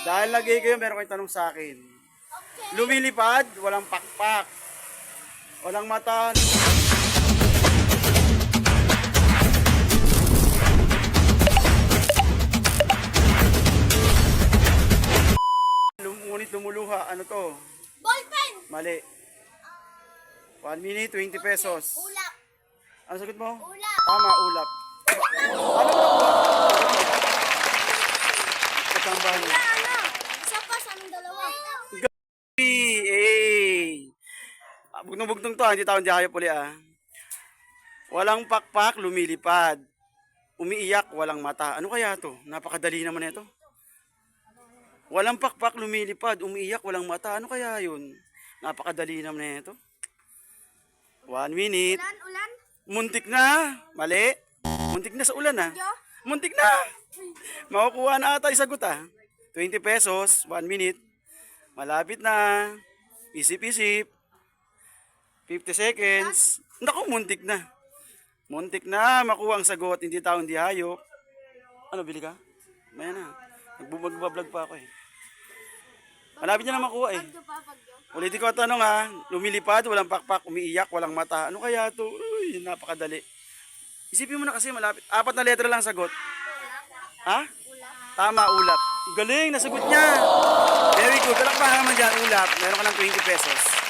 Dahil lagi kayo, meron kayong tanong sa akin. Lumilipad, walang pakpak. Walang mata. Ngunit lumuluha. Ano to? Ballpen! Mali. 1 minute, 20 pesos. Ulap! Ano sagot mo? Ulap! Tama, ulap. Ano ba ulap? Katambahan mo. Ano? Isa pa sa aming dalawa. Eh. Bugtong-bugtong to, hindi tao, hindi hayop uli ah. Walang pakpak, lumilipad. Umiiyak, walang mata. Ano kaya to? Napakadali naman ito. Walang pakpak, lumilipad. Umiiyak, walang mata. Ano kaya yun? Napakadali naman ito. 1 minute. Ulan, ulan. Muntik na. Mali. Muntik na sa ulan ah. Yo. Muntik na. Makukuha na ata yung sagot ah. 20 pesos, 1 minute. Malapit na. Isip-isip. 50 seconds. Naku, muntik na. Muntik na makuha ang sagot. Hindi tao, hindi hayop. Ano, bili ka? Maya na. Magbablog pa ako eh. Malapit niya na makuha eh. Ulitin ko ang tanong ha. Lumilipad, walang pakpak, umiiyak, walang mata. Ano kaya ito? Uy, napakadali. Isipin mo na kasi malapit. 4 na letra lang sagot. Ha? Tama, ulap. Galing, nasagot niya. Very good. Palakpakan naman dyan, ulap. Meron ka ng 20 pesos.